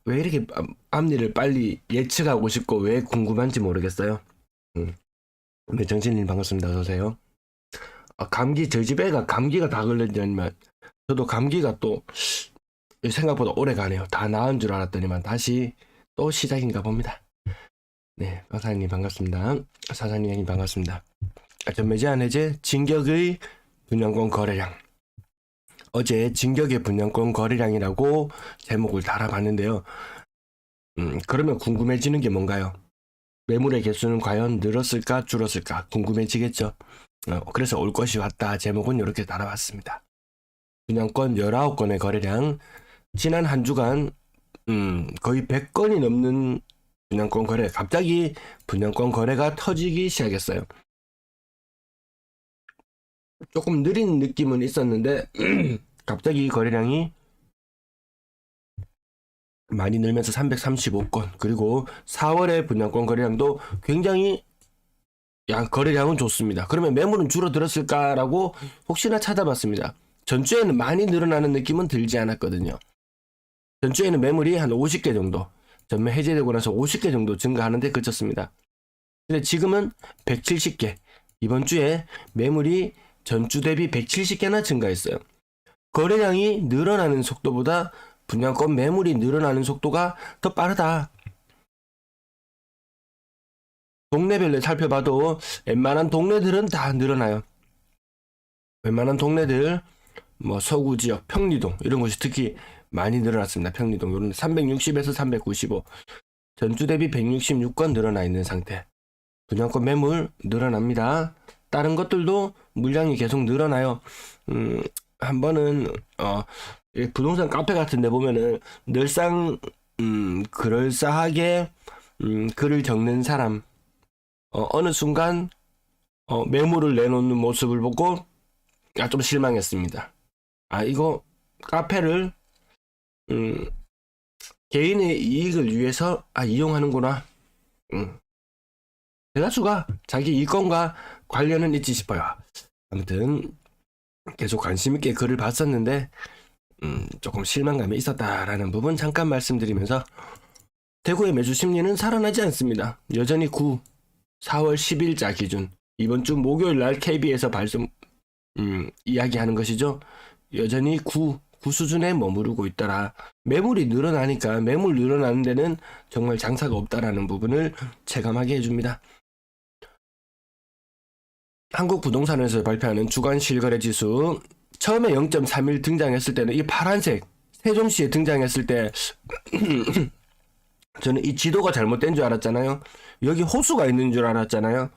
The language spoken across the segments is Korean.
왜 이렇게 앞일을 빨리 예측하고 싶고 왜 궁금한지 모르겠어요. 네, 정신님 반갑습니다. 어서오세요. 감기, 저희 집 애가 감기가 다 걸렸더니만, 저도 감기가 또 생각보다 오래 가네요. 다 나은 줄 알았더니만 다시 또 시작인가 봅니다. 네, 박사님 반갑습니다. 사장님 반갑습니다. 전매제한 해제 진격의 분양권 거래량. 어제 진격의 분양권 거래량이라고 제목을 달아봤는데요. 그러면 궁금해지는 게 뭔가요? 매물의 개수는 과연 늘었을까 줄었을까 궁금해지겠죠. 그래서 올 것이 왔다 제목은 이렇게 달아봤습니다. 분양권 19건의 거래량, 지난 한 주간 거의 100건이 넘는 분양권 거래, 갑자기 분양권 거래가 터지기 시작했어요. 조금 느린 느낌은 있었는데 갑자기 거래량이 많이 늘면서 335건, 그리고 4월의 분양권 거래량도 굉장히 거래량은 좋습니다. 그러면 매물은 줄어들었을까라고 혹시나 찾아봤습니다. 전주에는 많이 늘어나는 느낌은 들지 않았거든요. 전주에는 매물이 한 50개 정도, 전매 해제되고 나서 50개 정도 증가하는데 그쳤습니다. 근데 지금은 170개, 이번 주에 매물이 전주 대비 170개나 증가했어요. 거래량이 늘어나는 속도보다 분양권 매물이 늘어나는 속도가 더 빠르다. 동네별로 살펴봐도 웬만한 동네들은 다 늘어나요. 웬만한 동네들, 뭐 서구 지역, 평리동 이런 곳이 특히 많이 늘어났습니다. 평리동 요런 360에서 395, 전주 대비 166건 늘어나 있는 상태. 분양권 매물 늘어납니다. 다른 것들도 물량이 계속 늘어나요. 한 번은 부동산 카페 같은 데 보면은 늘상 그럴싸하게 글을 적는 사람, 어느 순간 매물을 내놓는 모습을 보고 좀 실망했습니다. 이거 카페를 개인의 이익을 위해서 이용하는구나. 대다수가 자기 이권과 관련은 있지 싶어요. 아무튼 계속 관심 있게 글을 봤었는데 조금 실망감이 있었다라는 부분 잠깐 말씀드리면서, 대구의 매수 심리는 살아나지 않습니다. 여전히 4월 10일자 기준, 이번 주 목요일 날 KB에서 이야기하는 것이죠. 여전히 9 수준에 머무르고 있더라. 매물이 늘어나니까 매물 늘어나는 데는 정말 장사가 없다라는 부분을 체감하게 해줍니다. 한국부동산에서 발표하는 주간 실거래 지수, 처음에 0.31 등장했을 때는 이 파란색 세종시에 등장했을 때 저는 이 지도가 잘못된 줄 알았잖아요. 여기 호수가 있는 줄 알았잖아요.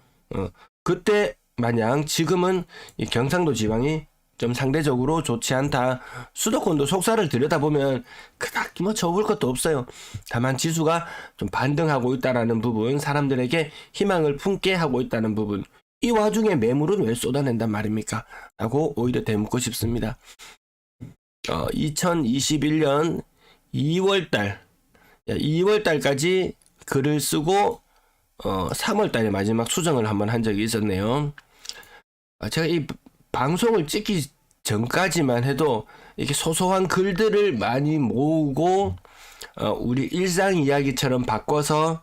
그때 마냥 지금은 이 경상도 지방이 좀 상대적으로 좋지 않다. 수도권도 속사를 들여다보면 그닥 뭐 적을 것도 없어요. 다만 지수가 좀 반등하고 있다라는 부분, 사람들에게 희망을 품게 하고 있다는 부분, 이 와중에 매물은 왜 쏟아낸단 말입니까? 라고 오히려 되묻고 싶습니다. 2021년 2월달까지 글을 쓰고 3월달에 마지막 수정을 한번 한 적이 있었네요. 제가 이 방송을 찍기 전까지만 해도 이렇게 소소한 글들을 많이 모으고 우리 일상 이야기처럼 바꿔서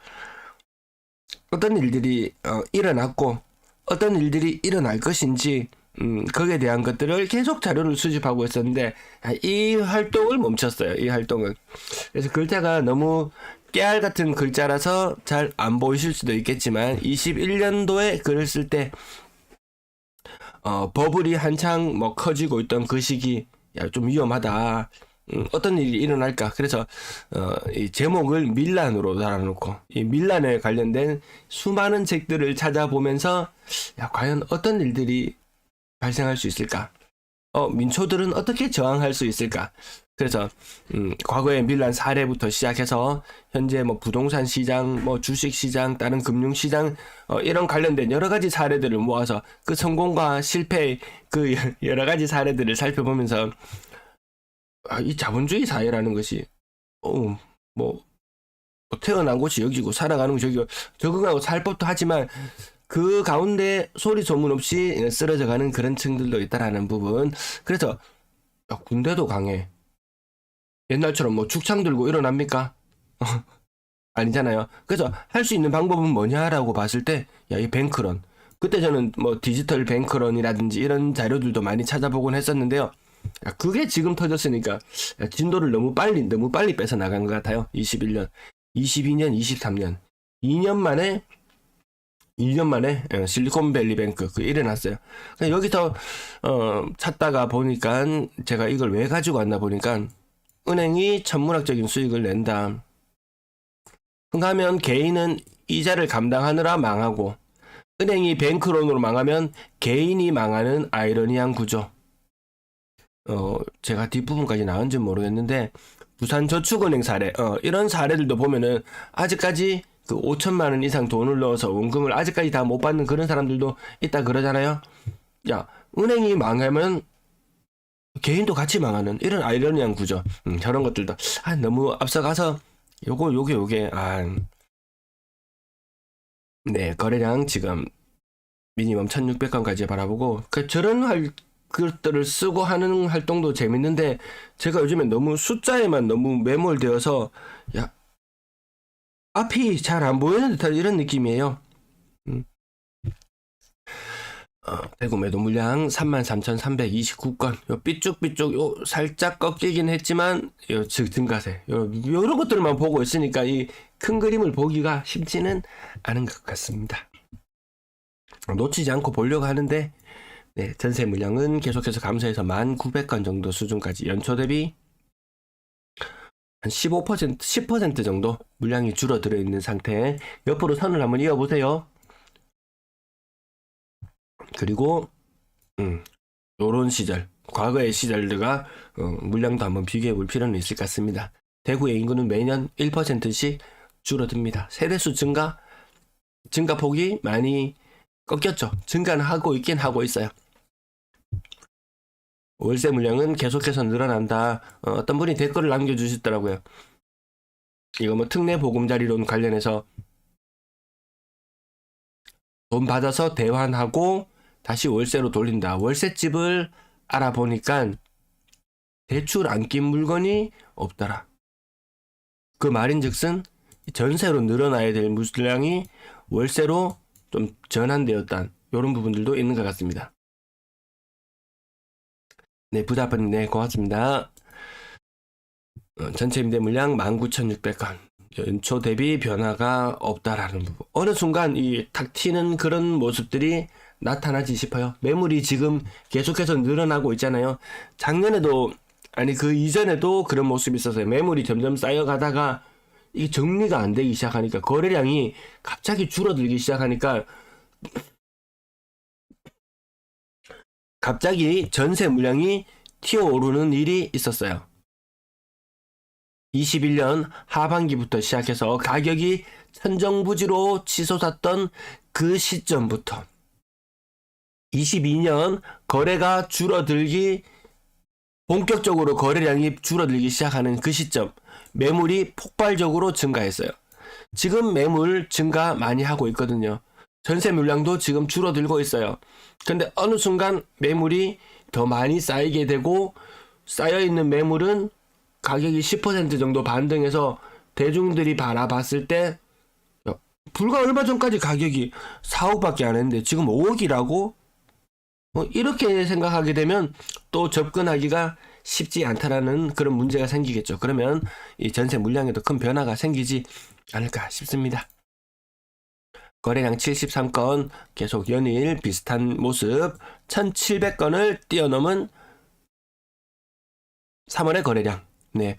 어떤 일들이 일어났고 어떤 일들이 일어날 것인지 거기에 대한 것들을 계속 자료를 수집하고 있었는데 이 활동을 멈췄어요. 이 활동을. 그래서 글자가 너무 깨알 같은 글자라서 잘 안 보이실 수도 있겠지만, 21년도에 글을 쓸 때 버블이 한창 뭐 커지고 있던 그 시기, 좀 위험하다. 어떤 일이 일어날까? 그래서 이 제목을 밀란으로 달아놓고 이 밀란에 관련된 수많은 책들을 찾아보면서 과연 어떤 일들이 발생할 수 있을까? 민초들은 어떻게 저항할 수 있을까? 그래서 과거의 밀란 사례부터 시작해서 현재 뭐 부동산 시장, 뭐 주식 시장, 다른 금융 시장, 이런 관련된 여러 가지 사례들을 모아서 그 성공과 실패의 그 여러 가지 사례들을 살펴보면서 이 자본주의 사회라는 것이 뭐 태어난 곳이 여기고 살아가는 곳이 여기고 적응하고 살 법도 하지만 그 가운데 소리 소문 없이 쓰러져가는 그런 층들도 있다라는 부분. 그래서 군대도 강해, 옛날처럼 뭐 죽창 들고 일어납니까? 아니잖아요. 그래서 할 수 있는 방법은 뭐냐라고 봤을 때, 야, 이 뱅크런. 그때 저는 뭐 디지털 뱅크런이라든지 이런 자료들도 많이 찾아보곤 했었는데요. 야, 그게 지금 터졌으니까 야, 진도를 너무 빨리 뺏어 나간 것 같아요. 21년, 22년, 23년. 2년 만에 실리콘밸리 뱅크 그 일어났어요. 여기서 찾다가 보니까 제가 이걸 왜 가지고 왔나 보니까 은행이 천문학적인 수익을 낸다. 하면 개인은 이자를 감당하느라 망하고 은행이 뱅크론으로 망하면 개인이 망하는 아이러니한 구조. 제가 뒷부분까지 나온지 모르겠는데 부산저축은행 사례 이런 사례들도 보면은 아직까지 그 5천만 원 이상 돈을 넣어서 원금을 아직까지 다 못 받는 그런 사람들도 있다 그러잖아요. 야, 은행이 망하면 개인도 같이 망하는 이런 아이러니한 구조. 저런 것들도 너무 앞서가서 요게 네, 거래량 지금 미니멈 1600건까지 바라보고 저런 것들을 쓰고 하는 활동도 재밌는데 제가 요즘에 너무 숫자에만 너무 매몰되어서 야, 앞이 잘 안 보이는 듯한 이런 느낌이에요. 대구 매도 물량 33,329건. 요 삐쭉삐쭉 요 살짝 꺾이긴 했지만 요 증가세. 요런 것들만 보고 있으니까 이 큰 그림을 보기가 쉽지는 않은 것 같습니다. 놓치지 않고 보려고 하는데 네, 전세 물량은 계속해서 감소해서 1,900건 정도 수준까지 연초 대비 한 15%, 10% 정도 물량이 줄어들어 있는 상태. 옆으로 선을 한번 이어보세요. 그리고 요런 시절, 과거의 시절들과 물량도 한번 비교해 볼 필요는 있을 것 같습니다. 대구의 인구는 매년 1%씩 줄어듭니다. 세대수 증가폭이 많이 꺾였죠. 증가는 하고 있긴 하고 있어요. 월세 물량은 계속해서 늘어난다. 어떤 분이 댓글을 남겨주시더라고요. 이거 뭐 특례 보금자리론 관련해서 돈 받아서 대환하고 다시 월세로 돌린다. 월세집을 알아보니까 대출 안 낀 물건이 없더라. 그 말인즉슨 전세로 늘어나야 될 물량이 월세로 좀 전환되었다. 이런 부분들도 있는 것 같습니다. 네, 부자분 네, 고맙습니다. 전체 임대 물량 19,600건. 연초 대비 변화가 없다라는 부분. 어느 순간 이 탁 튀는 그런 모습들이 나타나지 싶어요. 매물이 지금 계속해서 늘어나고 있잖아요. 작년에도 아니 그 이전에도 그런 모습이 있었어요. 매물이 점점 쌓여가다가 이 정리가 안 되기 시작하니까 거래량이 갑자기 줄어들기 시작하니까 갑자기 전세 물량이 튀어오르는 일이 있었어요. 21년 하반기부터 시작해서 가격이 천정부지로 치솟았던 그 시점부터 22년 거래가 줄어들기 본격적으로 거래량이 줄어들기 시작하는 그 시점 매물이 폭발적으로 증가했어요. 지금 매물 증가 많이 하고 있거든요. 전세 물량도 지금 줄어들고 있어요. 근데 어느 순간 매물이 더 많이 쌓이게 되고 쌓여있는 매물은 가격이 10% 정도 반등해서 대중들이 바라봤을 때 불과 얼마 전까지 가격이 4억밖에 안 했는데 지금 5억이라고? 이렇게 생각하게 되면 또 접근하기가 쉽지 않다라는 그런 문제가 생기겠죠. 그러면 이 전세 물량에도 큰 변화가 생기지 않을까 싶습니다. 거래량 73건 계속 연일 비슷한 모습 1,700건을 뛰어넘은 3월의 거래량. 네.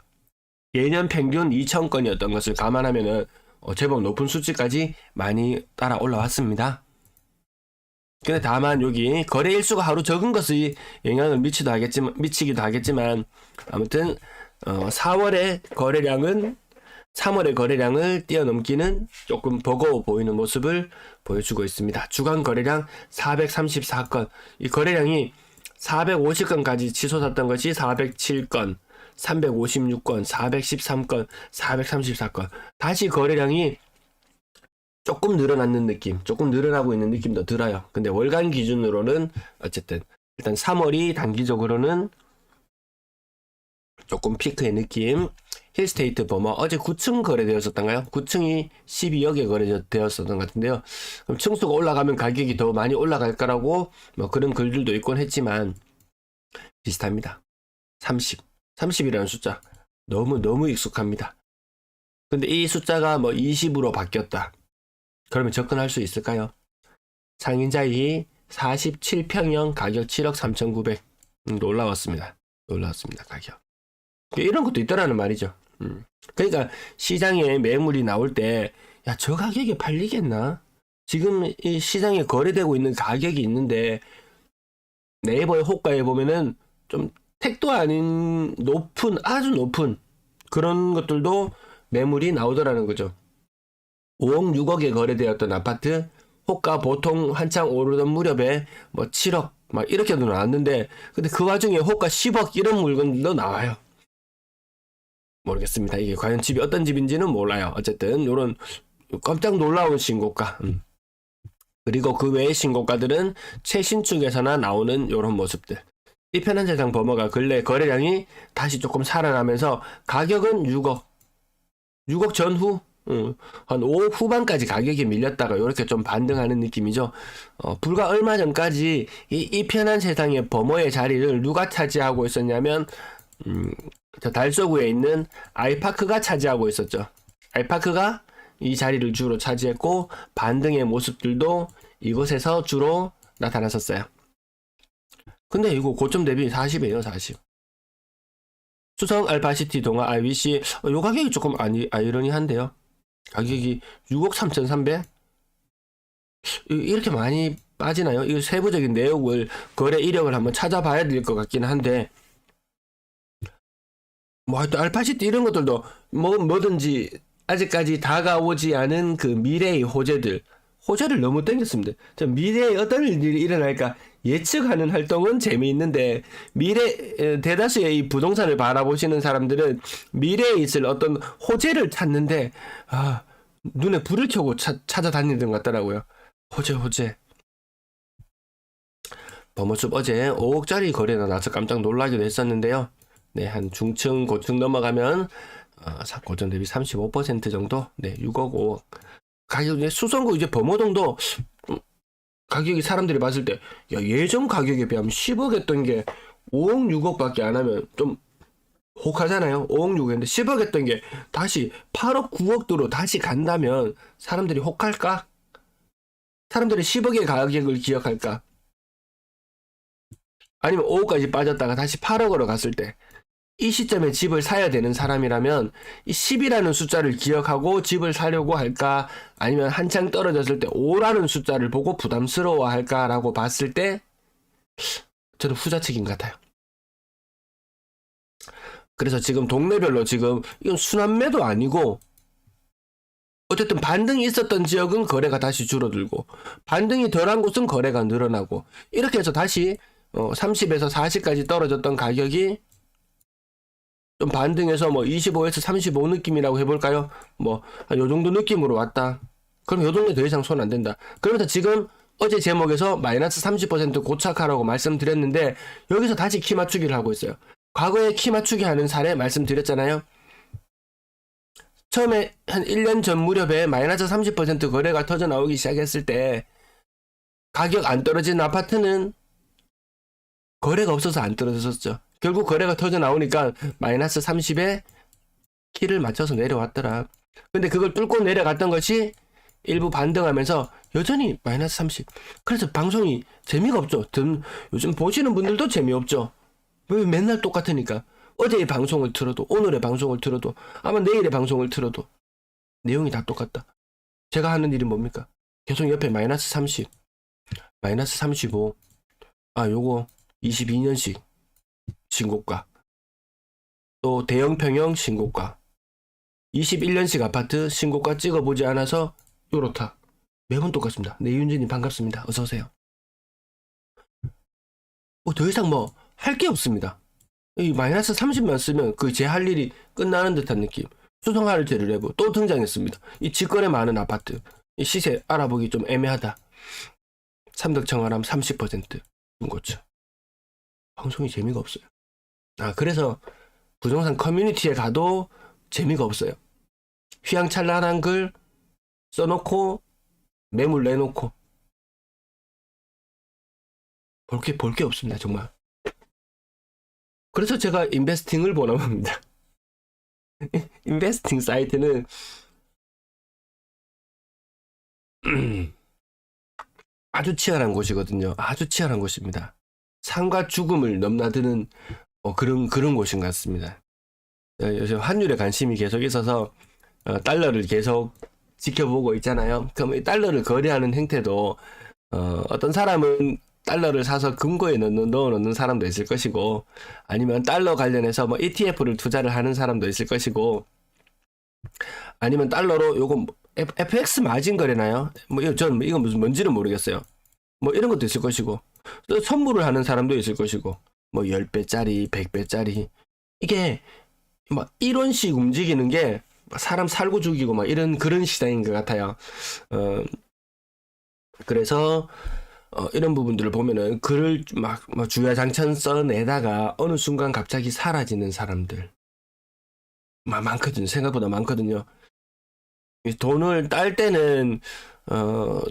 예년 평균 2,000건이었던 것을 감안하면은 제법 높은 수치까지 많이 따라 올라왔습니다. 근데 다만 여기 거래 일수가 하루 적은 것이 영향을 미치기도 하겠지만 아무튼 4월의 거래량은 3월의 거래량을 뛰어넘기는 조금 버거워 보이는 모습을 보여주고 있습니다. 주간 거래량 434건. 이 거래량이 450건까지 치솟았던 것이 407건, 356건, 413건, 434건. 다시 거래량이 조금 늘어나는 느낌, 조금 늘어나고 있는 느낌도 들어요. 근데 월간 기준으로는 어쨌든 일단 3월이 단기적으로는 조금 피크의 느낌. 힐스테이트 버머 어제 9층 거래되었었던가요? 9층이 12억에 거래되었었던 것 같은데요. 그럼 층수가 올라가면 가격이 더 많이 올라갈 거라고 뭐 그런 글들도 있곤 했지만 비슷합니다. 30이라는 숫자 너무 익숙합니다. 근데 이 숫자가 뭐 20으로 바뀌었다. 그러면 접근할 수 있을까요? 상인자이 47평형 가격 7억 3,900 올라왔습니다. 가격. 이런 것도 있더라는 말이죠. 그러니까 시장에 매물이 나올 때, 야, 저 가격에 팔리겠나? 지금 이 시장에 거래되고 있는 가격이 있는데, 네이버의 호가에 보면은 좀 택도 아닌 아주 높은 그런 것들도 매물이 나오더라는 거죠. 5억, 6억에 거래되었던 아파트, 호가 보통 한창 오르던 무렵에 뭐 7억, 막 이렇게도 나왔는데, 근데 그 와중에 호가 10억 이런 물건도 나와요. 모르겠습니다. 이게 과연 집이 어떤 집인지는 몰라요. 어쨌든 요런 깜짝 놀라운 신고가. 그리고 그 외의 신고가들은 최신축에서나 나오는 요런 모습들. 이 편한 세상 버머가 근래 거래량이 다시 조금 살아나면서 가격은 6억 전후 한 5억 후반까지 가격이 밀렸다가 이렇게 좀 반등하는 느낌이죠. 불과 얼마 전까지 이 편한 세상의 버머의 자리를 누가 차지하고 있었냐면 저 달서구에 있는 아이파크가 차지하고 있었죠. 아이파크가 이 자리를 주로 차지했고 반등의 모습들도 이곳에서 주로 나타났었어요. 근데 이거 고점 대비 40이에요. 40. 수성 알파시티 동아 IBC 요 가격이 조금 아이러니한데요. 가격이 6억 3,300? 이렇게 많이 빠지나요? 이 세부적인 내용을 거래 이력을 한번 찾아봐야 될 것 같긴 한데 뭐 하여튼 알파시티 이런 것들도 뭐든지 아직까지 다가오지 않은 그 미래의 호재를 너무 땡겼습니다. 미래에 어떤 일이 일어날까 예측하는 활동은 재미있는데 대다수의 이 부동산을 바라보시는 사람들은 미래에 있을 어떤 호재를 찾는데 눈에 불을 켜고 찾아다니는 것 같더라고요. 호재. 버머숲 어제 5억짜리 거래가 나서 깜짝 놀라기도 했었는데요. 네, 한 중층, 고층 넘어가면 고점 대비 35% 정도? 네, 6억, 5억. 가격이 수성구 이제 범어동도 가격이 사람들이 봤을 때 야, 예전 가격에 비하면 10억 했던 게 5억, 6억밖에 안 하면 좀 혹하잖아요. 5억, 6억 했는데 10억 했던 게 다시 8억, 9억도로 다시 간다면 사람들이 혹할까? 사람들이 10억의 가격을 기억할까? 아니면 5억까지 빠졌다가 다시 8억으로 갔을 때 이 시점에 집을 사야 되는 사람이라면 이 10이라는 숫자를 기억하고 집을 사려고 할까? 아니면 한창 떨어졌을 때 5라는 숫자를 보고 부담스러워 할까라고 봤을 때 저는 후자측인 것 같아요. 그래서 지금 동네별로 지금 이건 순환매도 아니고 어쨌든 반등이 있었던 지역은 거래가 다시 줄어들고 반등이 덜한 곳은 거래가 늘어나고 이렇게 해서 다시 30에서 40까지 떨어졌던 가격이 좀 반등해서 뭐 25에서 35 느낌이라고 해볼까요? 뭐 요 정도 느낌으로 왔다. 그럼 요 정도 더 이상 손 안 된다. 그러면서 지금 어제 제목에서 마이너스 30% 고착하라고 말씀드렸는데 여기서 다시 키 맞추기를 하고 있어요. 과거에 키 맞추기 하는 사례 말씀드렸잖아요. 처음에 한 1년 전 무렵에 마이너스 30% 거래가 터져 나오기 시작했을 때 가격 안 떨어진 아파트는 거래가 없어서 안 떨어졌었죠. 결국 거래가 터져 나오니까 마이너스 30에 키를 맞춰서 내려왔더라. 근데 그걸 뚫고 내려갔던 것이 일부 반등하면서 여전히 마이너스 30. 그래서 방송이 재미가 없죠. 요즘 보시는 분들도 재미없죠. 왜 맨날 똑같으니까. 어제의 방송을 틀어도 오늘의 방송을 틀어도 아마 내일의 방송을 틀어도 내용이 다 똑같다. 제가 하는 일이 뭡니까? 계속 옆에 마이너스 30, 마이너스 35. 요거 22년식 신고가, 또 대형평형 신고가, 21년식 아파트 신고가 찍어보지 않아서 요렇다. 매번 똑같습니다. 네, 윤진님 반갑습니다. 어서오세요. 더 이상 뭐 할 게 없습니다. 이 마이너스 30만 쓰면 그 제 할 일이 끝나는 듯한 느낌. 수성하르테를 내고 또 등장했습니다. 이 직거래 많은 아파트, 이 시세 알아보기 좀 애매하다. 삼덕청아람 30% 중고차. 방송이 재미가 없어요. 그래서 부동산 커뮤니티에 가도 재미가 없어요. 휘황찬란한 글 써놓고 매물 내놓고 볼 게 없습니다. 정말. 그래서 제가 인베스팅을 권합니다. 인베스팅 사이트는 아주 치열한 곳이거든요. 아주 치열한 곳입니다. 삶과 죽음을 넘나드는 그런 곳인 것 같습니다. 요즘 환율에 관심이 계속 있어서 달러를 계속 지켜보고 있잖아요. 그럼 이 달러를 거래하는 행태도 어떤 사람은 달러를 사서 금고에 넣어 놓는 사람도 있을 것이고, 아니면 달러 관련해서 뭐 ETF를 투자를 하는 사람도 있을 것이고, 아니면 달러로 요거 FX 마진 거래나요? 저는 이건 뭔지는 모르겠어요. 뭐 이런 것도 있을 것이고, 또 선물을 하는 사람도 있을 것이고, 뭐 10배짜리, 100배짜리. 이게 막 이론씩 움직이는 게 사람 살고 죽이고 막 그런 시장인 것 같아요. 그래서 이런 부분들을 보면은 글을 막 주야장천 써내다가 어느 순간 갑자기 사라지는 사람들 많거든요. 생각보다 많거든요. 돈을 딸 때는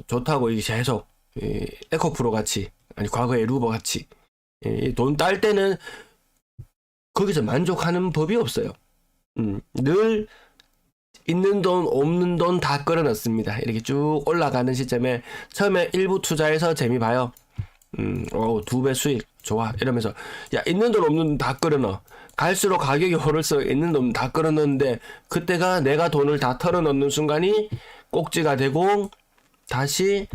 좋다고 이게 계속 에코프로 같이, 아니 과거의 루버 같이 돈 딸 때는 거기서 만족하는 법이 없어요. 늘 있는 돈 없는 돈 다 끌어넣습니다. 이렇게 쭉 올라가는 시점에 처음에 일부 투자해서 재미 봐요. 2배 수익 좋아 이러면서 야, 있는 돈 없는 돈 다 끌어넣어. 갈수록 가격이 오를수록 있는 돈 다 끌어넣는데, 그때가 내가 돈을 다 털어넣는 순간이 꼭지가 되고 다시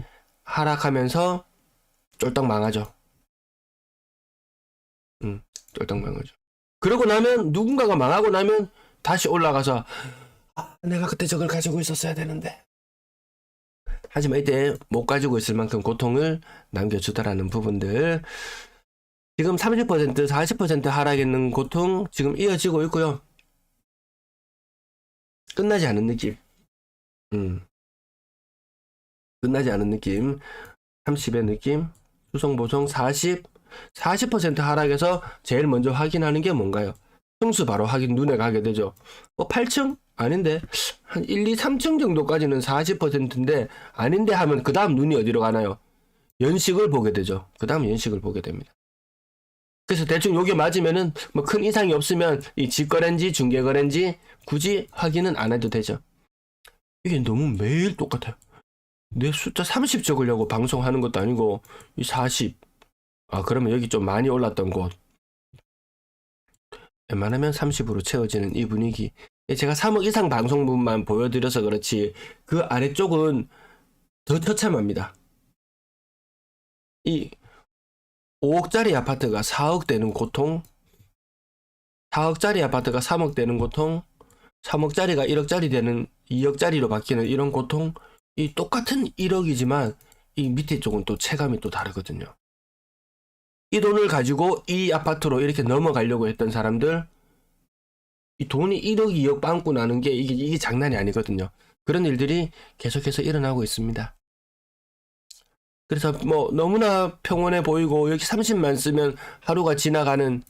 하락하면서 쫄딱 망하죠. 쫄딱 망하죠. 그러고 나면, 누군가가 망하고 나면 다시 올라가서 내가 그때 저걸 가지고 있었어야 되는데. 하지만 이때 못 가지고 있을 만큼 고통을 남겨주더라는 부분들. 지금 30%, 40% 하락있는 고통 지금 이어지고 있고요. 끝나지 않은 느낌. 끝나지 않은 느낌. 30의 느낌. 수성보성 40% 하락해서 제일 먼저 확인하는 게 뭔가요? 층수 바로 확인 눈에 가게 되죠. 8층? 아닌데. 한 1, 2, 3층 정도까지는 40%인데 아닌데 하면 그 다음 눈이 어디로 가나요? 연식을 보게 되죠. 그 다음 연식을 보게 됩니다. 그래서 대충 요게 맞으면은 뭐 큰 이상이 없으면 이 직거래인지 중개거래인지 굳이 확인은 안 해도 되죠. 이게 너무 매일 똑같아요. 내 숫자 30 적으려고 방송하는 것도 아니고 이 40. 그러면 여기 좀 많이 올랐던 곳. 웬만하면 30으로 채워지는 이 분위기. 제가 3억 이상 방송분만 보여드려서 그렇지 그 아래쪽은 더 처참합니다. 이 5억짜리 아파트가 4억 되는 고통, 4억짜리 아파트가 3억 되는 고통, 3억짜리가 1억짜리 되는 2억짜리로 바뀌는 이런 고통, 이 똑같은 1억이지만 이 밑에 쪽은 또 체감이 또 다르거든요. 이 돈을 가지고 이 아파트로 이렇게 넘어가려고 했던 사람들, 이 돈이 1억, 2억 빵꾸 나는 게 이게 장난이 아니거든요. 그런 일들이 계속해서 일어나고 있습니다. 그래서 뭐 너무나 평온해 보이고 여기 30만 쓰면 하루가 지나가는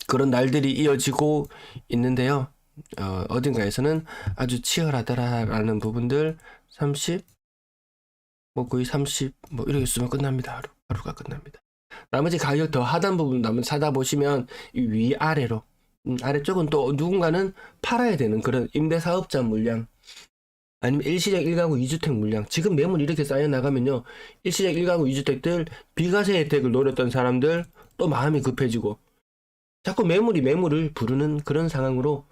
그런 날들이 이어지고 있는데요. 어딘가에서는 아주 치열하더라라는 부분들 30, 뭐 거의 30, 뭐 이렇게 쓰면 끝납니다. 하루가 끝납니다. 나머지 가격 더 하단 부분 한번 찾아보시면 위아래로 아래쪽은 또 누군가는 팔아야 되는 그런 임대사업자 물량, 아니면 일시적 1가구 2주택 물량. 지금 매물 이렇게 쌓여나가면요, 일시적 1가구 2주택들 비과세 혜택을 노렸던 사람들 또 마음이 급해지고 자꾸 매물이 매물을 부르는 그런 상황으로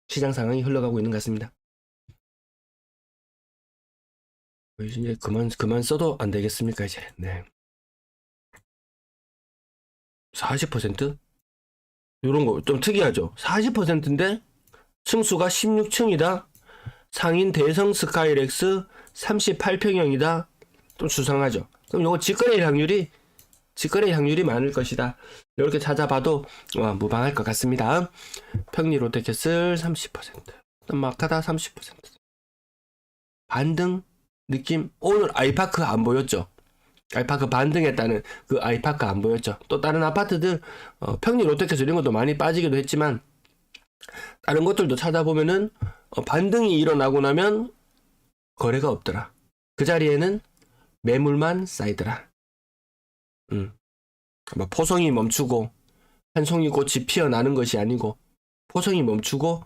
시장 상황이 흘러가고 있는 것 같습니다. 이제 그만 써도 안 되겠습니까 이제. 네. 40%? 요런 거 좀 특이하죠. 40%인데 층수가 16층이다. 상인 대성 스카이렉스 38평형이다. 좀 수상하죠. 그럼 요거 직거래 확률이 많을 것이다. 이렇게 찾아봐도 무방할 것 같습니다. 평리 롯데캐슬 30%. 마카다 30%. 반등 느낌. 오늘 아이파크 안 보였죠? 아이파크 반등했다는 그 아이파크 안 보였죠. 또 다른 아파트들 평리 롯데캐슬 이런 것도 많이 빠지기도 했지만 다른 것들도 찾아보면은 반등이 일어나고 나면 거래가 없더라. 그 자리에는 매물만 쌓이더라. 뭐 포송이 멈추고 한 송이 꽃이 피어나는 것이 아니고 포송이 멈추고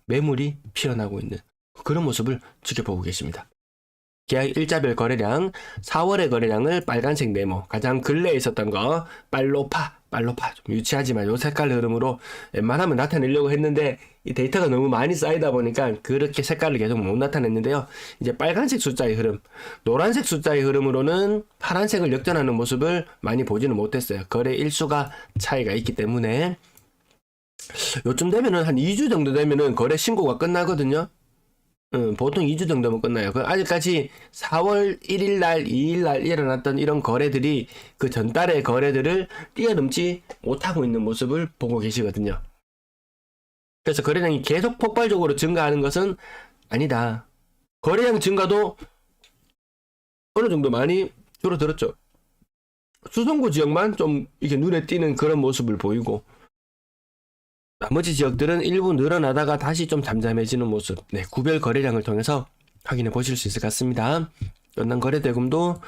매물이 피어나고 있는 그런 모습을 지켜보고 계십니다. 계약 일자별 거래량 4월의 거래량을 빨간색 네모 가장 근래에 있었던 거 빨로파 좀 유치하지만 요 색깔 흐름으로 웬만하면 나타내려고 했는데 이 데이터가 너무 많이 쌓이다 보니까 그렇게 색깔을 계속 못 나타냈는데요. 이제 빨간색 숫자의 흐름, 노란색 숫자의 흐름으로는 파란색을 역전하는 모습을 많이 보지는 못했어요. 거래 일수가 차이가 있기 때문에 요쯤 되면은 한 2주 정도 되면은 거래 신고가 끝나거든요. 보통 2주 정도면 끝나요. 아직까지 4월 1일날, 2일날 일어났던 이런 거래들이 그 전달의 거래들을 뛰어넘지 못하고 있는 모습을 보고 계시거든요. 그래서 거래량이 계속 폭발적으로 증가하는 것은 아니다. 거래량 증가도 어느 정도 많이 줄어들었죠. 수성구 지역만 좀 이렇게 눈에 띄는 그런 모습을 보이고 나머지 지역들은 일부 늘어나다가 다시 좀 잠잠해지는 모습. 네, 구별 거래량을 통해서 확인해 보실 수 있을 것 같습니다. 연간 거래대금도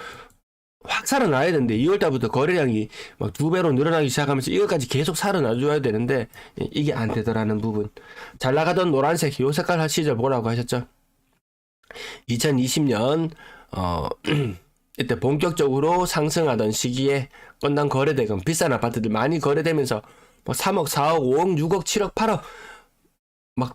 확 살아나야 되는데 2월달부터 거래량이 막 2배로 늘어나기 시작하면서 이것까지 계속 살아나줘야 되는데 이게 안 되더라는 부분. 잘 나가던 노란색 요 색깔 할 시절 뭐라고 하셨죠? 2020년 이때 본격적으로 상승하던 시기에 건당 거래대금 비싼 아파트들 많이 거래되면서 뭐 3억, 4억, 5억, 6억, 7억, 8억 막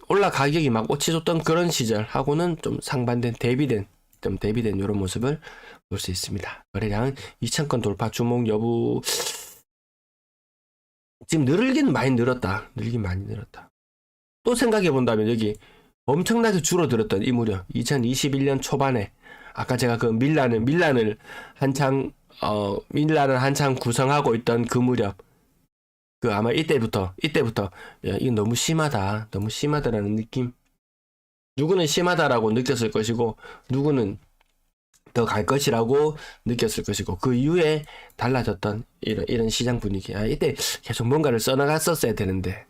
올라 가격이 막 꽂혀줬던 그런 시절하고는 좀 상반된 대비된 이런 모습을 볼 수 있습니다. 거래량 2,000건 돌파 주목 여부 지금 늘긴 많이 늘었다. 또 생각해 본다면 여기 엄청나게 줄어들었던 이 무렵 2021년 초반에 아까 제가 그 밀란을 한창 구성하고 있던 그 무렵 그 아마 이때부터 야, 이건 너무 심하다라는 느낌. 누구는 심하다라고 느꼈을 것이고 누구는 더 갈 것이라고 느꼈을 것이고 그 이후에 달라졌던 이런 시장 분위기. 이때 계속 뭔가를 써나갔었어야 되는데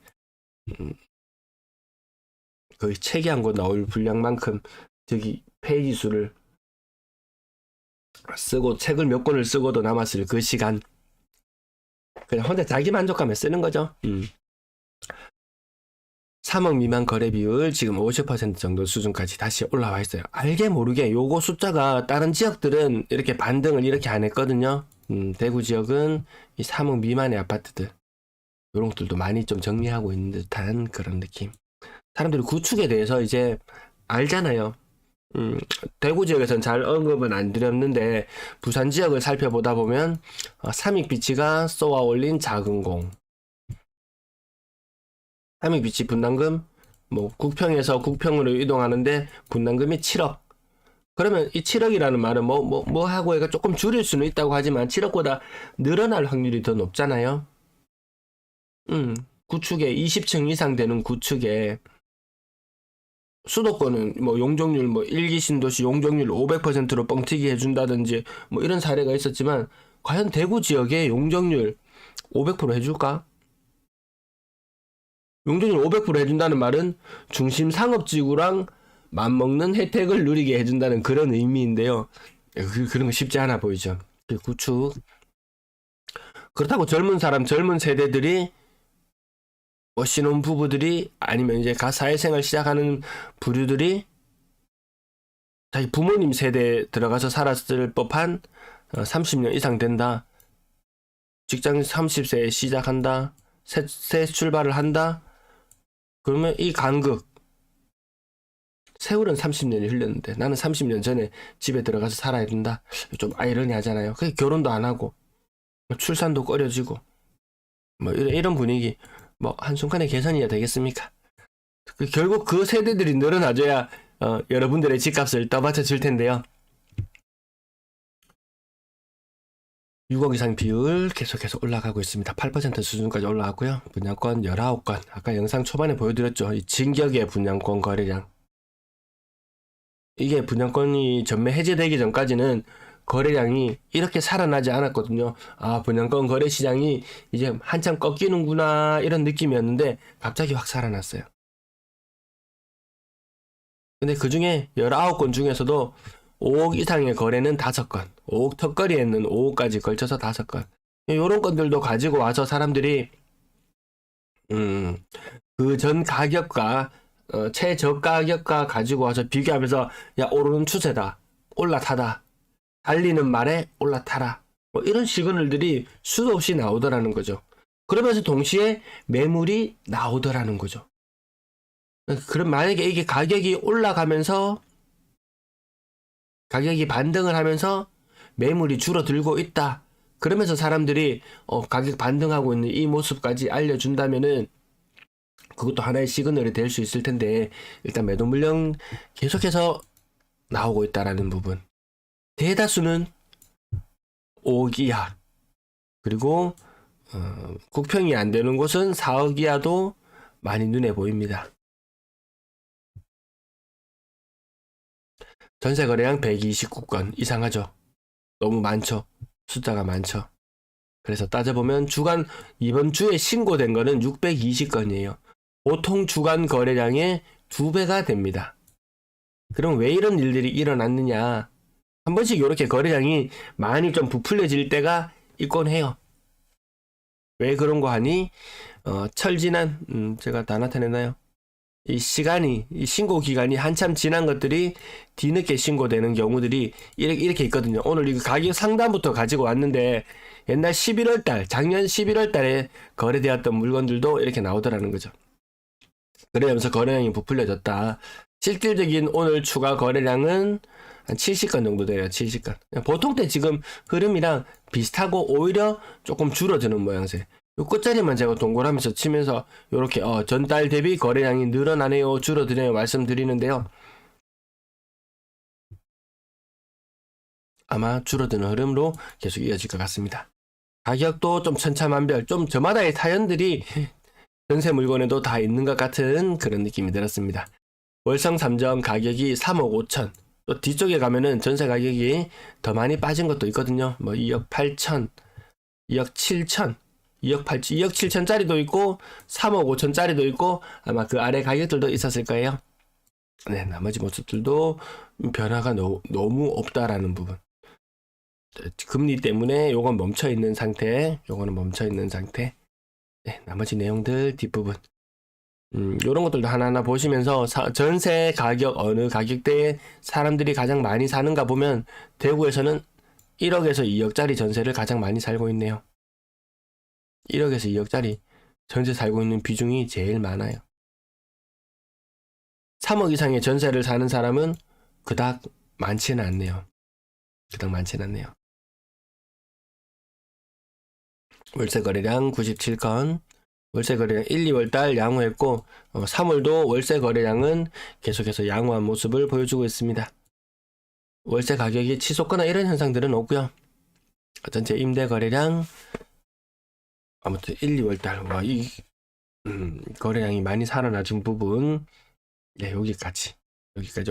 거의 책이 한 권 나올 분량만큼 저기 페이지 수를 쓰고 책을 몇 권을 쓰고도 남았을 그 시간 그냥 혼자 자기 만족감에 쓰는 거죠. 3억 미만 거래 비율 지금 50% 정도 수준까지 다시 올라와 있어요. 알게 모르게 요거 숫자가 다른 지역들은 이렇게 반등을 이렇게 안 했거든요. 대구 지역은 이 3억 미만의 아파트들 요런 것들도 많이 좀 정리하고 있는 듯한 그런 느낌. 사람들이 구축에 대해서 이제 알잖아요. 대구 지역에서는 잘 언급은 안 드렸는데 부산 지역을 살펴보다 보면 삼익비치가 쏘아 올린 작은 공 삼익비치 분담금 뭐 국평에서 국평으로 이동하는데 분담금이 7억 그러면 이 7억이라는 말은 뭐 하고 얘가 조금 줄일 수는 있다고 하지만 7억보다 늘어날 확률이 더 높잖아요. 구축에 20층 이상 되는 구축에 수도권은 뭐 용적률 뭐 1기 신도시 용적률 500%로 뻥튀기 해준다든지 뭐 이런 사례가 있었지만 과연 대구 지역에 용적률 500% 해줄까? 용적률 500% 해준다는 말은 중심 상업지구랑 맞먹는 혜택을 누리게 해준다는 그런 의미인데요. 그런 거 쉽지 않아 보이죠. 구축 그렇다고 젊은 세대들이 뭐 신혼부부들이 아니면 이제 사회생활 시작하는 부류들이 자기 부모님 세대에 들어가서 살았을 법한 30년 이상 된다. 직장 30세에 시작한다. 새 출발을 한다. 그러면 이 간극 세월은 30년이 흘렸는데 나는 30년 전에 집에 들어가서 살아야 된다. 좀 아이러니하잖아요. 그게 결혼도 안 하고 출산도 꺼려지고 뭐 이런 분위기 뭐 한순간에 개선이야 되겠습니까? 결국 그 세대들이 늘어나줘야 여러분들의 집값을 떠받쳐 줄 텐데요. 6억 이상 비율 계속해서 올라가고 있습니다. 8% 수준까지 올라갔고요. 분양권 19건 아까 영상 초반에 보여드렸죠. 이 진격의 분양권 거래량 이게 분양권이 전매 해제되기 전까지는 거래량이 이렇게 살아나지 않았거든요. 아, 분양권 거래 시장이 이제 한참 꺾이는구나 이런 느낌이었는데 갑자기 확 살아났어요. 근데 그 중에 19건 중에서도 5억 이상의 거래는 5건, 5억 턱걸이에는 5억까지 걸쳐서 5건. 요런 건들도 가지고 와서 사람들이 그 전 가격과 최저가격과 가지고 와서 비교하면서 야, 오르는 추세다, 올라타다, 달리는 말에 올라타라, 뭐 이런 시그널들이 수도 없이 나오더라는 거죠. 그러면서 동시에 매물이 나오더라는 거죠. 그럼 만약에 이게 가격이 올라가면서 가격이 반등을 하면서 매물이 줄어들고 있다. 그러면서 사람들이 가격 반등하고 있는 이 모습까지 알려준다면은 그것도 하나의 시그널이 될 수 있을 텐데, 일단 매도 물량 계속해서 나오고 있다라는 부분. 대다수는 5억 이하, 그리고 국평이 안 되는 곳은 4억 이하도 많이 눈에 보입니다. 전세 거래량 129건 이상하죠. 너무 많죠. 숫자가 많죠. 그래서 따져보면 이번 주에 신고된 거는 620건이에요. 보통 주간 거래량의 2배가 됩니다. 그럼 왜 이런 일들이 일어났느냐? 한 번씩 이렇게 거래량이 많이 좀 부풀려질 때가 있곤 해요. 왜 그런 거 하니? 철지난, 제가 다 나타내나요? 이 신고 기간이 한참 지난 것들이 뒤늦게 신고되는 경우들이 이렇게 있거든요. 오늘 이 가격 상단부터 가지고 왔는데 옛날 11월 달, 작년 11월 달에 거래되었던 물건들도 이렇게 나오더라는 거죠. 그러면서 거래량이 부풀려졌다. 실질적인 오늘 추가 거래량은 한 70건 정도 돼요. 70건. 보통 때 지금 흐름이랑 비슷하고 오히려 조금 줄어드는 모양새. 요 끝자리만 제가 동그라미에서 치면서 이렇게 전달 대비 거래량이 늘어나네요, 줄어드네요 말씀드리는데요. 아마 줄어드는 흐름으로 계속 이어질 것 같습니다. 가격도 좀 천차만별, 좀 저마다의 사연들이 전세 물건에도 다 있는 것 같은 그런 느낌이 들었습니다. 월성 3점 가격이 3억 5천, 또 뒤쪽에 가면은 전세 가격이 더 많이 빠진 것도 있거든요. 뭐 2억 8천, 2억 7천, 2억 8천, 2억 7천짜리도 있고 3억 5천짜리도 있고 아마 그 아래 가격들도 있었을 거예요. 네, 나머지 모습들도 변화가 너무 없다라는 부분. 금리 때문에 요건 멈춰 있는 상태, 요거는 멈춰 있는 상태. 네, 나머지 내용들 뒷부분. 요런 것들도 하나하나 보시면서 전세 가격 어느 가격대에 사람들이 가장 많이 사는가 보면 대구에서는 1억에서 2억짜리 전세를 가장 많이 살고 있네요. 1억에서 2억짜리 전세 살고 있는 비중이 제일 많아요. 3억 이상의 전세를 사는 사람은 그닥 많지는 않네요. 그닥 많지는 않네요. 월세 거래량 97건, 월세 거래량 1, 2월달 양호했고 3월도 월세 거래량은 계속해서 양호한 모습을 보여주고 있습니다. 월세 가격이 치솟거나 이런 현상들은 없고요. 전체 임대 거래량 아무튼 1, 2월달 거래량이 많이 살아나준 부분, 네, 여기까지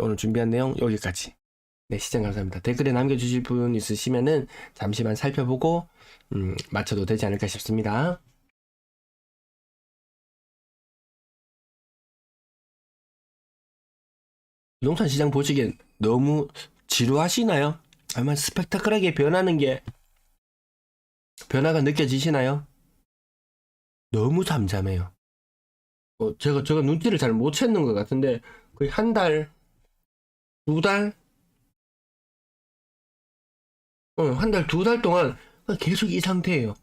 오늘 준비한 내용 여기까지. 네, 시청 감사합니다. 댓글에 남겨주실 분 있으시면은 잠시만 살펴보고 맞춰도 되지 않을까 싶습니다. 부동산 시장 보시기엔 너무 지루하시나요? 아마 스펙타클하게 변화가 느껴지시나요? 너무 잠잠해요. 제가 눈치를 잘 못 챘는 것 같은데 거의 한 달, 2달, 한 달, 2달 동안 계속 이 상태예요.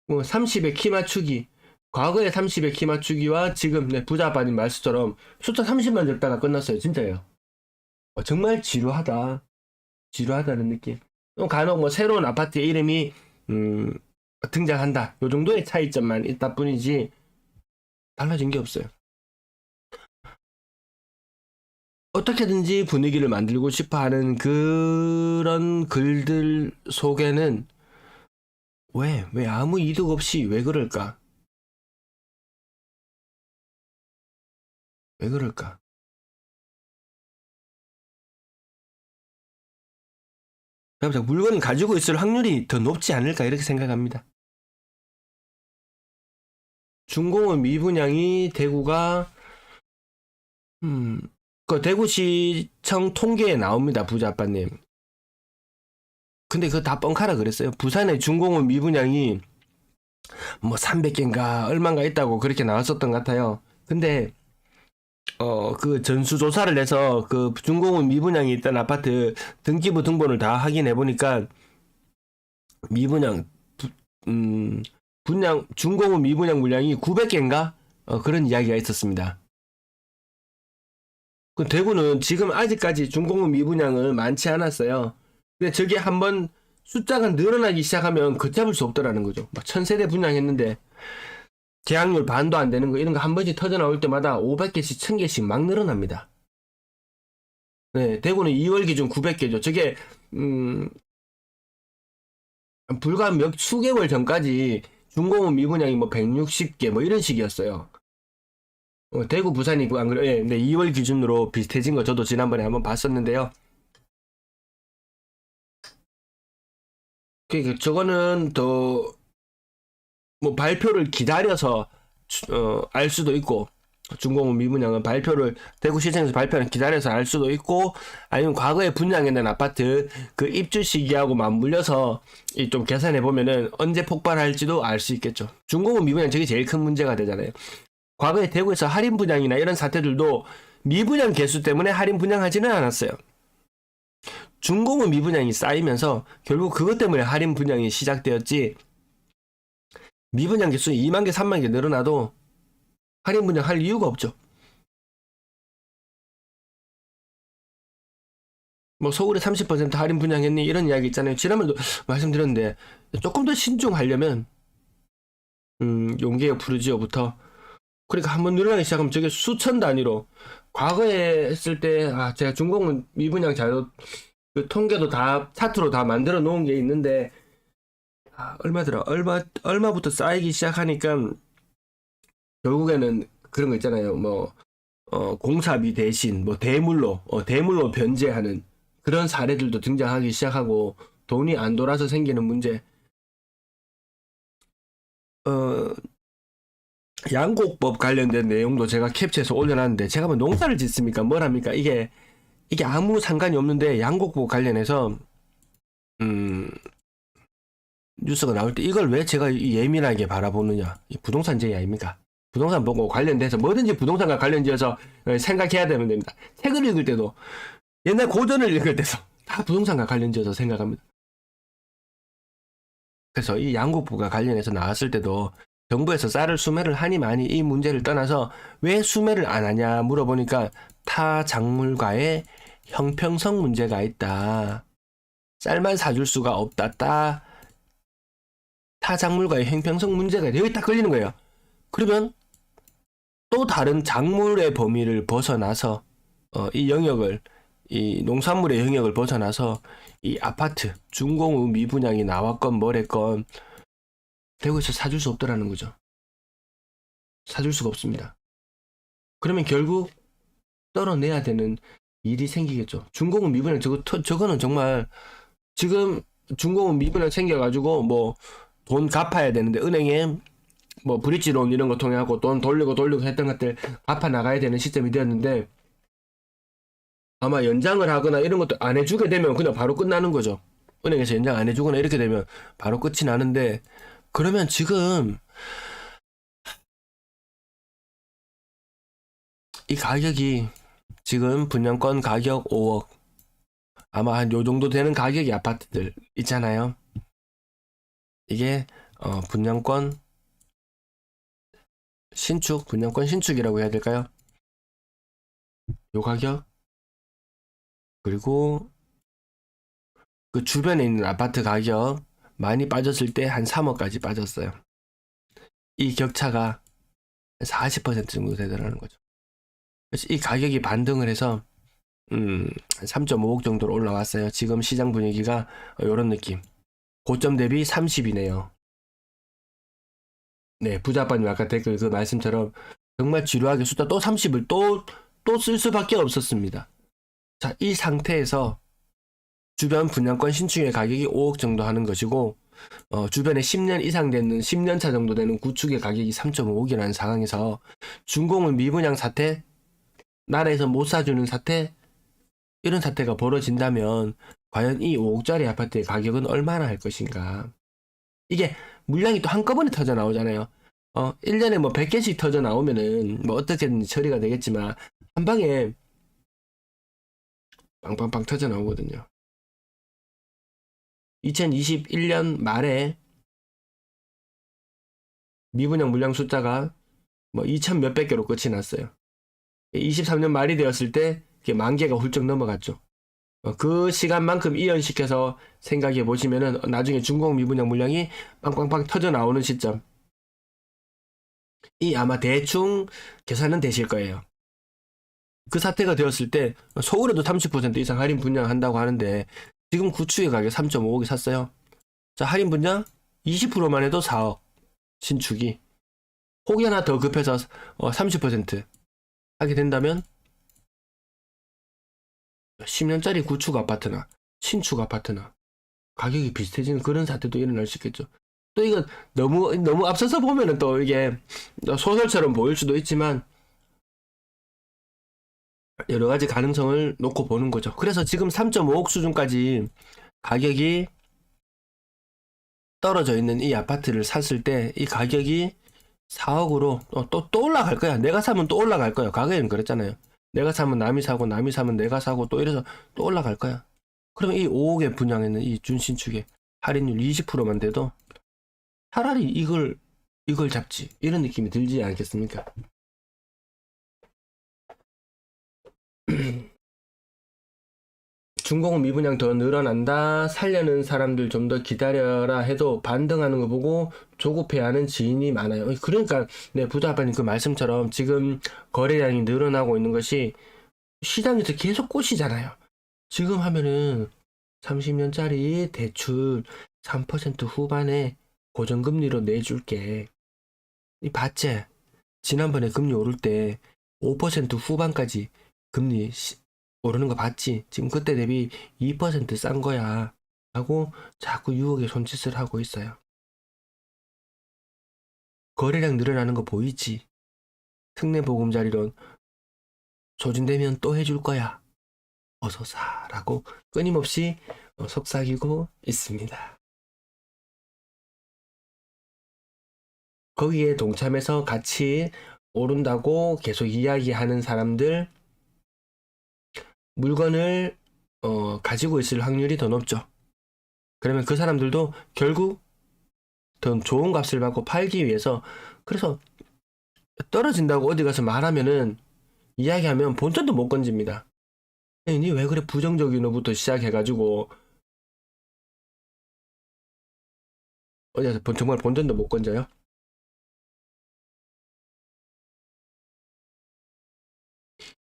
30의 키 맞추기, 과거의 30의 키 맞추기와 지금 부자 아빠님 말씀처럼 숫자 30만 적다가 끝났어요. 진짜예요. 정말 지루하다는 느낌. 간혹 새로운 아파트의 이름이 등장한다, 요 정도의 차이점만 있다 뿐이지 달라진 게 없어요. 어떻게든지 분위기를 만들고 싶어 하는 그런 글들 속에는 왜 아무 이득 없이 왜 그럴까? 왜 그럴까? 물건을 가지고 있을 확률이 더 높지 않을까 이렇게 생각합니다. 중공업 미분양이 대구가 그 대구시청 통계에 나옵니다, 부자아빠님. 근데 그거 다 뻥카라 그랬어요. 부산의 중공업 미분양이 뭐 300개인가 얼마인가 있다고 그렇게 나왔었던 것 같아요. 근데 그 전수조사를 해서 그 중공업 미분양이 있던 아파트 등기부 등본을 다 확인해 보니까 미분양 중공업 미분양 물량이 900개인가 그런 이야기가 있었습니다. 그 대구는 지금 아직까지 중공업 미분양은 많지 않았어요. 근데 저게 한번 숫자가 늘어나기 시작하면 걷잡을 수 없더라는 거죠. 막 1000세대 분양했는데 계약률 반도 안 되는 거 이런 거 한 번씩 터져 나올 때마다 500개씩 1000개씩 막 늘어납니다. 네, 대구는 2월 기준 900개죠. 저게 불과 몇 수개월 전까지 중공업 미분양이 뭐 160개 뭐 이런 식이었어요. 대구 부산이 안 그래요? 예, 네, 2월 기준으로 비슷해진 거 저도 지난번에 한번 봤었는데요. 그러니까 저거는 더 뭐 발표를 기다려서 알 수도 있고 중공업 미분양은 발표를 대구시청에서 발표를 기다려서 알 수도 있고 아니면 과거에 분양했는 아파트 그 입주 시기하고 맞물려서 좀 계산해 보면은 언제 폭발할지도 알 수 있겠죠. 중공업 미분양 저게 제일 큰 문제가 되잖아요. 과거에 대구에서 할인 분양이나 이런 사태들도 미분양 개수 때문에 할인 분양하지는 않았어요. 중공업 미분양이 쌓이면서 결국 그것 때문에 할인 분양이 시작되었지 미분양 개수 2만 개, 3만 개 늘어나도 할인 분양 할 이유가 없죠. 뭐 서울에 30% 할인 분양했니 이런 이야기 있잖아요. 지난번에도 말씀드렸는데 조금 더 신중하려면 용계역 푸르지오부터 그러니까 한번 늘어나기 시작하면 저게 수천 단위로 과거에 했을 때 제가 중공업 미분양 자료 그 통계도 다 차트로 다 만들어 놓은 게 있는데 얼마부터 쌓이기 시작하니까 결국에는 그런 거 있잖아요. 뭐 공사비 대신 뭐 대물로 변제하는 그런 사례들도 등장하기 시작하고 돈이 안 돌아서 생기는 문제. 양곡법 관련된 내용도 제가 캡처해서 올려놨는데 제가 뭐 농사를 짓습니까? 뭘 합니까? 이게 아무 상관이 없는데 양곡법 관련해서 뉴스가 나올 때 이걸 왜 제가 예민하게 바라보느냐? 부동산쟁이 아닙니까? 부동산 보고 관련돼서 뭐든지 부동산과 관련지어서 생각해야 되면 됩니다. 책을 읽을 때도 옛날 고전을 읽을 때도 다 부동산과 관련지어서 생각합니다. 그래서 이 양곡부가 관련해서 나왔을 때도 정부에서 쌀을 수매를 하니 많이 이 문제를 떠나서 왜 수매를 안 하냐 물어보니까 타 작물과의 형평성 문제가 있다. 쌀만 사줄 수가 없다. 타 작물과의 형평성 문제가 여기 딱 걸리는 거예요. 그러면 또 다른 작물의 범위를 벗어나서 이 영역을 이 농산물의 영역을 벗어나서 이 아파트 중공업 미분양이 나왔건 뭐랬건 대구에서 사줄 수 없더라는 거죠. 사줄 수가 없습니다. 그러면 결국 떨어내야 되는 일이 생기겠죠. 중공업 미분양 저거는 정말 지금 중공업 미분양 생겨가지고 뭐 돈 갚아야 되는데 은행에 뭐 브릿지론 이런 거 통해 갖고 돈 돌리고 했던 것들 갚아 나가야 되는 시점이 되었는데 아마 연장을 하거나 이런 것도 안 해주게 되면 그냥 바로 끝나는 거죠. 은행에서 연장 안 해주거나 이렇게 되면 바로 끝이 나는데 그러면 지금 이 가격이 지금 분양권 가격 5억 아마 한 요 정도 되는 가격의 아파트들 있잖아요. 이게 분양권 신축이라고 해야 될까요? 요 가격 그리고 그 주변에 있는 아파트 가격 많이 빠졌을 때 한 3억까지 빠졌어요. 이 격차가 40% 정도 되더라는 거죠. 그래서 이 가격이 반등을 해서 3.5억 정도로 올라왔어요. 지금 시장 분위기가 이런 느낌. 고점 대비 30이네요. 네, 부자빠님 아까 댓글 그 말씀처럼 정말 지루하게 숫자 또 30을 또 쓸 수밖에 없었습니다. 자, 이 상태에서 주변 분양권 신축의 가격이 5억 정도 하는 것이고 주변에 10년 이상 되는 10년차 정도 되는 구축의 가격이 3.5억이라는 상황에서 준공은 미분양 사태, 나라에서 못 사주는 사태, 이런 사태가 벌어진다면 과연 이 5억짜리 아파트의 가격은 얼마나 할 것인가. 이게 물량이 또 한꺼번에 터져 나오잖아요. 1년에 뭐 100개씩 터져 나오면은 뭐 어떻게든 처리가 되겠지만 한 방에 빵빵빵 터져 나오거든요. 2021년 말에 미분양 물량 숫자가 뭐 2천 몇백 개로 끝이 났어요. 23년 말이 되었을 때 만 개가 훌쩍 넘어갔죠. 그 시간만큼 이연시켜서 생각해 보시면은 나중에 준공 미분양 물량이 빵빵빵 터져 나오는 시점, 이 아마 대충 계산은 되실 거예요. 그 사태가 되었을 때 서울에도 30% 이상 할인 분양한다고 하는데 지금 구축의 가격 3.5억이 샀어요. 자, 할인 분양 20%만 해도 4억. 신축이 혹이 하나 더 급해서 30% 하게 된다면 10년짜리 구축 아파트나 신축 아파트나 가격이 비슷해지는 그런 사태도 일어날 수 있겠죠. 또 이건 너무 앞서서 보면은 또 이게 소설처럼 보일 수도 있지만 여러 가지 가능성을 놓고 보는 거죠. 그래서 지금 3.5억 수준까지 가격이 떨어져 있는 이 아파트를 샀을 때 이 가격이 4억으로 또 올라갈 거야. 내가 사면 또 올라갈 거야. 과거에는 그랬잖아요. 내가 사면 남이 사고 남이 사면 내가 사고 또 이래서 또 올라갈 거야. 그러면 이 5억에 분양했는 이 준신축의 할인율 20%만 돼도 차라리 이걸 잡지, 이런 느낌이 들지 않겠습니까? 준공은 미분양 더 늘어난다, 살려는 사람들 좀 더 기다려라 해도 반등하는 거 보고 조급해하는 지인이 많아요. 그러니까 부자 아빠님 그 말씀처럼 지금 거래량이 늘어나고 있는 것이 시장에서 계속 꼬시잖아요. 지금 하면은 30년짜리 대출 3% 후반에 고정금리로 내줄게. 이 봤지? 지난번에 금리 오를 때 5% 후반까지 금리 오르는 거 봤지? 지금 그때 대비 2% 싼 거야. 하고 자꾸 6억의 손짓을 하고 있어요. 거래량 늘어나는 거 보이지? 특례보금자리론 조준되면 또 해줄 거야. 어서 사라고 끊임없이 속삭이고 있습니다. 거기에 동참해서 같이 오른다고 계속 이야기하는 사람들, 물건을 가지고 있을 확률이 더 높죠. 그러면 그 사람들도 결국 더 좋은 값을 받고 팔기 위해서, 그래서 떨어진다고 어디 가서 말하면은, 이야기하면 본전도 못 건집니다. 니 왜 그래 부정적인 너부터 시작해가지고 어디 가서 정말 본전도 못 건져요?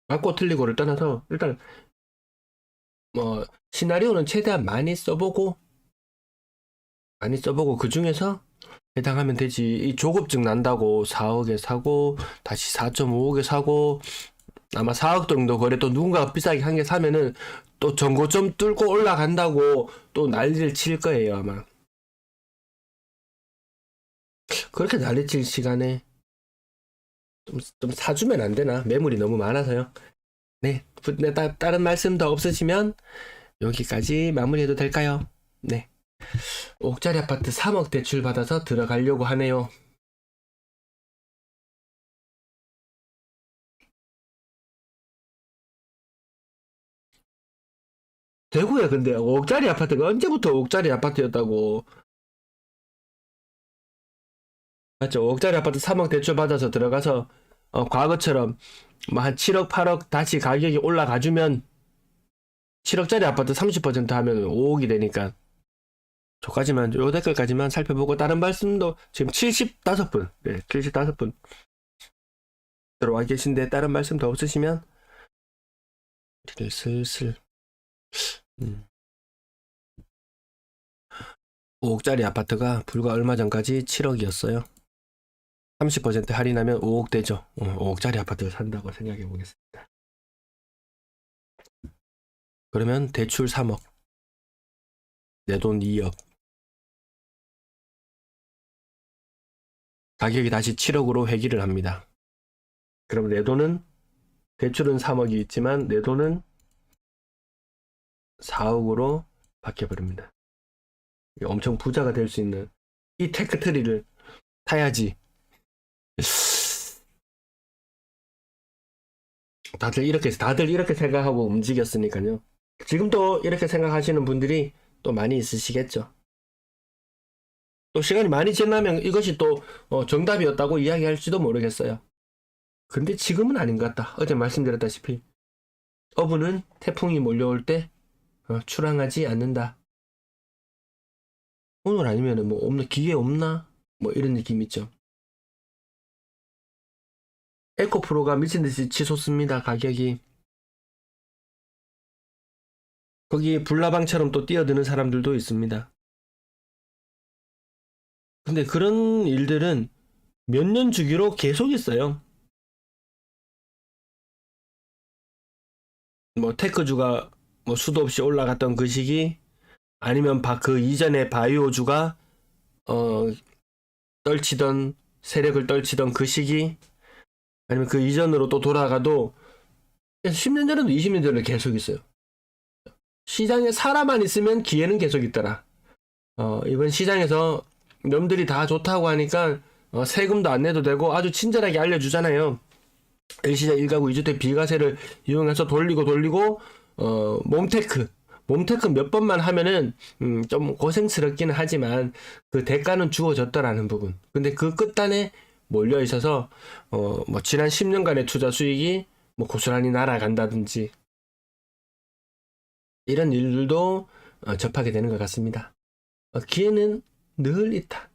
맞고 틀리고를 떠나서 일단 시나리오는 최대한 많이 써보고 그 중에서 해당하면 되지. 이 조급증 난다고 4억에 사고 다시 4.5억에 사고 아마 4억 정도 거래 또 누군가가 비싸게 한 개 사면은 또 전고점 뚫고 올라간다고 또 난리를 칠 거예요 아마. 그렇게 난리칠 시간에 좀 사주면 안 되나? 매물이 너무 많아서요. 네, 다른 말씀 더 없으시면 여기까지 마무리해도 될까요? 네. 5억짜리 아파트 3억 대출 받아서 들어가려고 하네요. 대구에 근데 5억짜리 아파트가 언제부터 5억짜리 아파트였다고. 맞죠? 5억짜리 아파트 3억 대출 받아서 들어가서 과거처럼 뭐 한 7억 8억 다시 가격이 올라가주면 7억짜리 아파트 30% 하면 5억이 되니까. 저까지만, 요 댓글까지만 살펴보고 다른 말씀도 지금 75분, 네, 75분 들어와 계신데 다른 말씀 더 없으시면 우리를 슬슬 5억짜리 아파트가 불과 얼마 전까지 7억이었어요. 30% 할인하면 5억 되죠. 5억짜리 아파트를 산다고 생각해 보겠습니다. 그러면 대출 3억. 내 돈 2억. 가격이 다시 7억으로 회귀를 합니다. 그럼 내 돈은 대출은 3억이 있지만 내 돈은 4억으로 바뀌어버립니다. 엄청 부자가 될 수 있는 이 테크트리를 타야지. 다들 이렇게 생각하고 움직였으니까요. 지금도 이렇게 생각하시는 분들이 또 많이 있으시겠죠. 또 시간이 많이 지나면 이것이 또 정답이었다고 이야기할지도 모르겠어요. 근데 지금은 아닌 것 같다. 어제 말씀드렸다시피 어부는 태풍이 몰려올 때 출항하지 않는다. 오늘 아니면은 뭐 없나, 기회 없나? 뭐 이런 느낌 있죠. 에코프로가 미친듯이 치솟습니다. 가격이. 거기 불나방처럼 또 뛰어드는 사람들도 있습니다. 근데 그런 일들은 몇 년 주기로 계속 있어요. 뭐 테크주가 뭐 수도 없이 올라갔던 그 시기, 아니면 그 이전에 바이오주가 세력을 떨치던 그 시기, 아니면 그 이전으로 또 돌아가도 10년 전에도 20년 전에도 계속 있어요. 시장에 사람만 있으면 기회는 계속 있더라. 이번 시장에서 놈들이 다 좋다고 하니까 세금도 안 내도 되고 아주 친절하게 알려주잖아요. 일시장 1가구 2주택 비과세를 이용해서 돌리고 몸테크 몇 번만 하면은 좀 고생스럽기는 하지만 그 대가는 주어졌더라는 부분. 근데 그 끝단에 몰려 있어서 뭐 지난 10년간의 투자 수익이 뭐 고스란히 날아간다든지 이런 일들도 접하게 되는 것 같습니다. 기회는 늘 있다.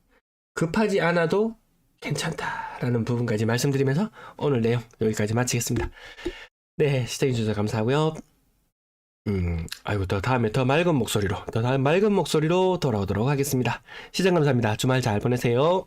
급하지 않아도 괜찮다라는 부분까지 말씀드리면서 오늘 내용 여기까지 마치겠습니다. 네, 시청해주셔서 감사하고요. 아이고, 다음에 더 맑은 목소리로 돌아오도록 하겠습니다. 시청 감사합니다. 주말 잘 보내세요.